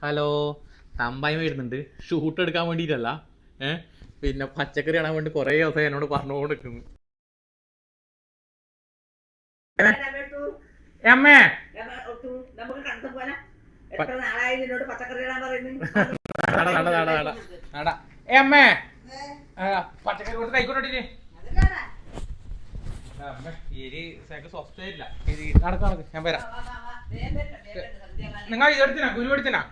Hello, Thampayi വരുന്നുണ്ട്. Shoot എടുക്കാൻ വേണ്ടിയിട്ടല്ല, പിന്നെ പച്ചക്കറി കാണാൻ വേണ്ടി കുറേ ദിവസം എന്നോട് പറഞ്ഞുകൊണ്ട് നിൽക്കുന്നു. അമ്മേ അമ്മേ പച്ചക്കറി കൊടുത്ത് കൈക്കോട്ടെ. സ്വസ്ഥയില്ല. നടക്ക് ഞാൻ വരാം. നിങ്ങൾ ഇതെടുത്തിനാ ഗുരു എടുത്തിനാ?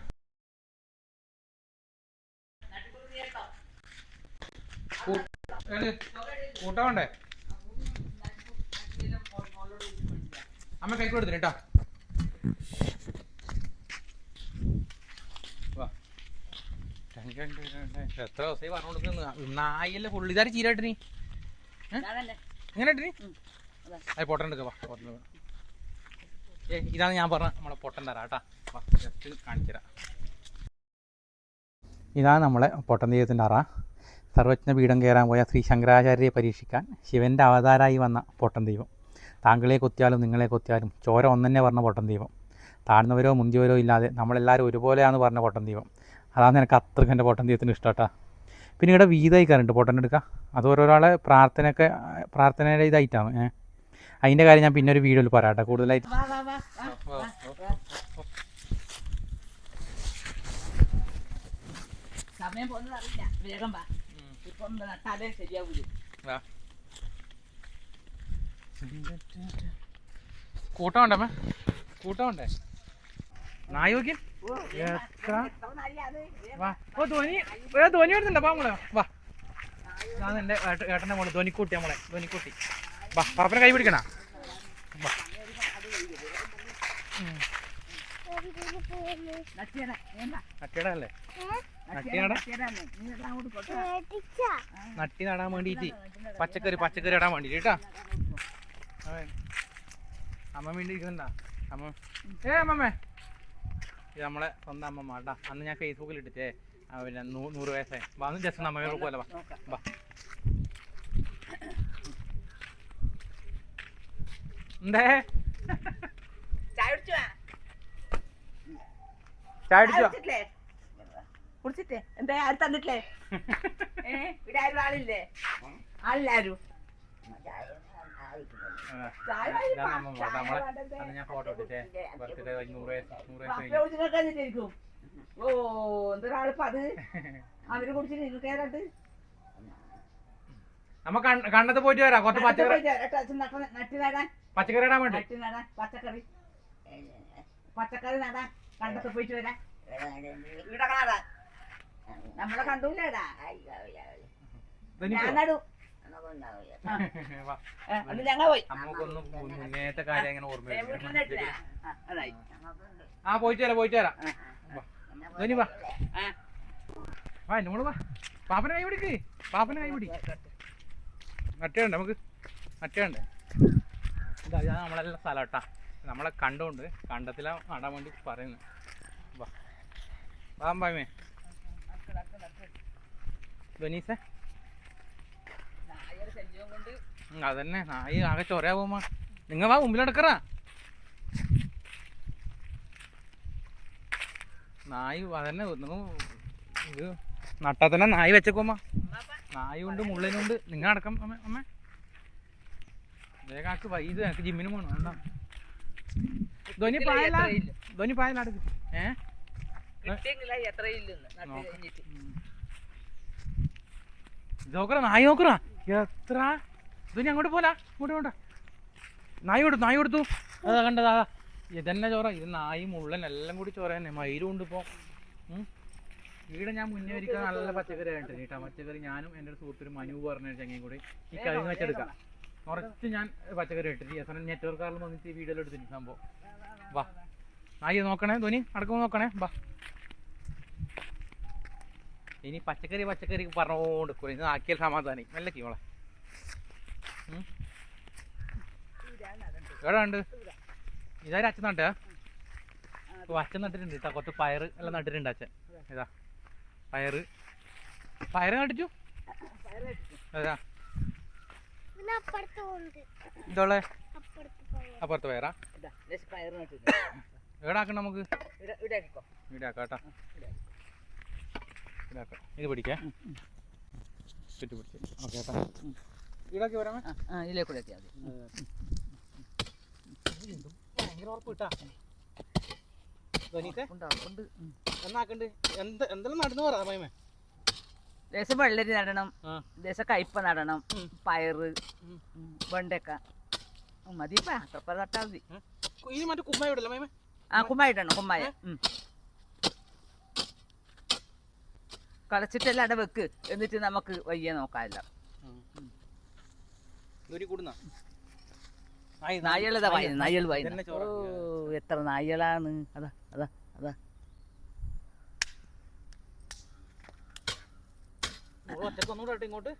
കൂട്ടാവണ്ടേ? അമ്മ കൈക്ക് കൊടുത്തിന് കേട്ടോ. എത്ര ദിവസമായി പറഞ്ഞോണ്ട് നായല്ലേ ഫുള്ള്. ഇതാര് ചീരായിട്ടിനി ഇങ്ങനെ ഇട്ടിനി? അത് പൊട്ടൻ എടുക്ക. ഇതാണ് ഞാൻ പറഞ്ഞ നമ്മളെ പൊട്ടൻ തരാം കേട്ടാ. ജസ്റ്റ് കാണിച്ചുതരാം. ഇതാണ് നമ്മളെ പൊട്ടൻ ദൈവത്തിൻ്റെ അറ. സർവജ്ഞ പീഠം കയറാൻ പോയ ശ്രീ ശങ്കരാചാര്യരെ പരീക്ഷിക്കാൻ ശിവൻ്റെ അവതാരമായി വന്ന പൊട്ടൻ ദൈവം. താങ്കളെ കൊത്തിയാലും നിങ്ങളെ കൊത്തിയാലും ചോര ഒന്നെന്നെ പറഞ്ഞ പൊട്ടൻ ദൈവം. താഴ്ന്നവരോ മുന്തിയവരോ ഇല്ലാതെ നമ്മളെല്ലാവരും ഒരുപോലെയാണെന്ന് പറഞ്ഞ പൊട്ടൻ ദൈവം. അതാണ് എനിക്ക് അത്രയ്ക്ക് എൻ്റെ പൊട്ടൻ ദൈവത്തിന് ഇഷ്ടമാട്ടാ. പിന്നെ ഇവിടെ വീതയിക്കാറുണ്ട് പൊട്ടൻ എടുക്കുക. അത് ഓരോരാളെ പ്രാർത്ഥനയുടെ ഇതായിട്ടാണ്. അതിൻ്റെ കാര്യം ഞാൻ പിന്നെ ഒരു വീഡിയോയിൽ പറയാട്ടെ കൂടുതലായിട്ട്. സമയം പോകുന്നത് അറിയില്ല. വേഗം വാ. ഇപ്പം നട്ടാലേ ശരിയാവൂല. കൂട്ടമുണ്ടേ കൂട്ടമുണ്ടേ നായി നോക്കി ധ്വനി വരുന്നുണ്ടോ? വാ നമ്മളെ വാ. ഞാൻ എൻ്റെ ഏട്ടൻ്റെ മോള് ധ്വനിക്കുട്ടി. നമ്മളെ ധ്വനിക്കുട്ടി വാ. പാപ്പനെ കൈ പിടിക്കണ? നട്ടിയടല്ലേ? നട്ടി നടാൻ വേണ്ടിയിട്ട് പച്ചക്കറി ഇടാൻ വേണ്ടിട്ട് കേട്ടാ. അമ്മ വേണ്ടി ഇരിക്കുന്നുണ്ടാ? അമ്മമ്മേ ഇത് നമ്മളെ സ്വന്തം അമ്മമ്മ കേട്ടാ. അന്ന് ഞാൻ ഫേസ്ബുക്കിൽ ഇട്ടിട്ടേ പിന്നെ 100 വയസ്സായി. വാ ഒന്ന് ജസ്റ്റ് അമ്മയോട് പോലെ വാ. വാ എന്തേ ചായ അടിച്ചോ? കുടിച്ചിട്ടേ എന്താ ആരും തന്നിട്ടില്ലേ? ഇവിടെ ആരും ആളില്ലേ? ആളില്ലാരും ഞാൻ ഫോട്ടോ ഇട്ടിട്ടേ ബർത്ത്ഡേ 100 വയസ്സ്. ഓ എന്തൊരാളിപ്പ അത് അവര് കുടിച്ചിട്ട് നിങ്ങൾക്ക് ഏതാണ്ട് നമ്മ കണ്ടത് പോയിട്ട് വരാം. കുറച്ച് പച്ചക്കറി ഇടാൻ വേണ്ടി. പച്ചക്കറി നടാൻ കണ്ടത്ത് പോയിട്ട് വരാം. ഇവിടെ കാണാൻ നമ്മളെ കണ്ടൂലേടാ. ഞാൻ നടും. ഞങ്ങൾ പോയി മുന്നേത്തെ കാര്യം അങ്ങനെ ഓർമ്മ. ആ പോയിട്ട് വരാം. ധോനി വാ വാ എന്നോട് വാ. പാപ്പനെ കൈ പിടിക്ക്. പാപ്പനെ കൈ പിടി. മറ്റേണ്ട് നമുക്ക് മറ്റേണ്ട്. ഇതാ നമ്മളെല്ലാം സ്ഥലം കേട്ടാ. നമ്മളെ കണ്ടുകൊണ്ട് കണ്ടത്തില നടാൻ വേണ്ടി പറയുന്നു. വാ വാമ്പാമേ ധോനീസേ. അതന്നെ നായി ആകെ ചൊറയാ പോകുമ്പോ. നിങ്ങൾ വാ മുമ്പിലടക്കറ. നായി അതന്നെ ഇത് നട്ടാ തന്നെ നായി വെച്ചേക്കുമ്മ. നായി ഉണ്ട് മുള്ളിനുണ്ട്. നിങ്ങൾ അടക്കം അമ്മ വേഗാക്ക് വൈകി. എനിക്ക് ജിമ്മിന് പോകണം. വേണ്ട ധോനി പായല അടുക്ക്. നോക്കറ നായി നോക്കറ എത്ര. ധോനി അങ്ങോട്ട് പോലാ. ഇങ്ങോട്ട് വേണ്ട. നായി കൊടുത്തു. അതാ കണ്ടതാ. ഇതന്നെ ചോറ. ഇത് നായി മുള്ളൻ എല്ലാം കൂടി ചോറ തന്നെ. മയിലും ഉണ്ട് ഇപ്പൊ. ഇവിടെ ഞാൻ മുന്നേ ഒരിക്കൽ നല്ല പച്ചക്കറി ആയിട്ട് കേട്ടോ. പച്ചക്കറി ഞാനും എൻ്റെ ഒരു സുഹൃത്തൊരു മനു പറഞ്ഞ ചങ്ങയും കൂടി ഈ കഴിഞ്ഞ വെച്ചെടുക്കാം. കുറച്ച് ഞാൻ പച്ചക്കറി ഇട്ടിട്ട് നെറ്റ്വർക്കാരിൽ വന്നിട്ട് വീഡിയോയിൽ എടുത്തിട്ട് സംഭവം. വാ നായി നോക്കണേ. ധോനി അടക്കം നോക്കണേ. വാ ഇനി പച്ചക്കറി പറഞ്ഞോണ്ട് ഇന്ന് ആക്കിയാൽ സമാധാനം. നല്ല കീമോളെ എവിടെ ഉണ്ട്? ഇതാരും അച്ഛൻ നട്ടാ? അച്ഛൻ നട്ടിട്ടുണ്ട് കേട്ടോ. കുറച്ച് പയറ് എല്ലാം നട്ടിട്ടുണ്ട് അച്ഛൻ. ഇതാ പയറ് നട്ടിച്ചു. അതാ ഇതോളെ അപ്പുറത്ത് പയറാ. എവിടാക്കണം നമുക്ക്? ഇവിടെ ആക്കിക്കോ. ഇടാക്കാട്ടാ, ഇടാക്കാം. ഇത് പിടിക്കേ, ചുറ്റി പിടിച്ച്. ഓക്കെ ഏട്ടാ, ഇടാക്കി വരാമേ. ഇതിലേക്കൂടെ എത്തിയാൽ മതി. ഭയങ്കര ഉറപ്പ് കിട്ടാ. ഉണ്ട്. എന്നാക്കണ്ട് എന്തെല്ലാം നടന്നു പറയാ മൈമേ. ദേശം വെള്ളരി നടണം, ദേശം കയ്പ നടണം, പയറ്, വെണ്ടക്ക. മതിപ്പാ, അത്ര നട്ടാ മതി. ഇനി മറ്റേ കുമ്മായ ഇടല്ലേ മൈമേ? കുമ്മായ ഇടണം, കുമ്മായ. കളച്ചിട്ടല്ല അവിടെ വെക്ക്, എന്നിട്ട് നമുക്ക് വയ്യ നോക്കാമല്ലോ. നായകളതാ വായന, നായകൾ വായന. ഓ എത്ര നായകളാണ്. അതാ അതാ അതാ ഇങ്ങോട്ട്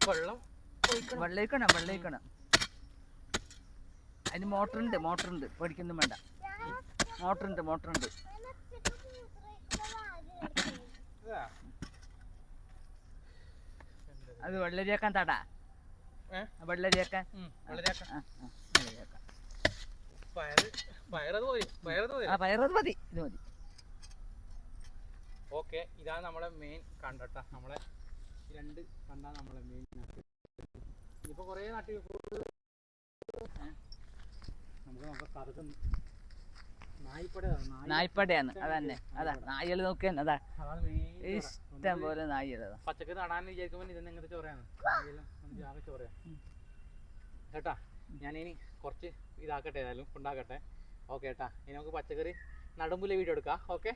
വെള്ളം വെള്ളയിക്കണം, വെള്ളയിക്കണം. അതിന് മോട്ടറുണ്ട്, പേടിക്കൊന്നും വേണ്ട. മോട്ടറുണ്ട്. അത് വെള്ളരിയാക്കാൻ തടാ, വെള്ളരിയാക്കാൻ. പയറത് മതി, ഇത് മതി. ഓക്കെ, ഇതാണ് നമ്മളെ മെയിൻ കണ്ടട്ട. നമ്മളെ രണ്ട് കണ്ടാ നമ്മളെ മെയിൻ. ഇപ്പൊ കൊറേ നാട്ടിൽ നമുക്ക് നോക്കാം. കറുകും നായ്പ്പടയാണ്, അതന്നെ. അതാ നായകൾ നോക്കിയാൽ അതാ ഇഷ്ടം പോലെ നായകൾ. പച്ചക്കറി നടാന്ന് വിചാരിക്കുമ്പോൾ ഇതെന്നെ എങ്ങനത്തെ ചോറയാണ് ചോറയാ കേട്ടാ. ഞാനിനി കുറച്ച് ഇതാക്കട്ടെ, ഏതായാലും ഉണ്ടാക്കട്ടെ. ഓക്കെ ഏട്ടാ, ഇനി നമുക്ക് പച്ചക്കറി നടുമ്പിലെ വീഡിയോ എടുക്കാം. ഓക്കെ.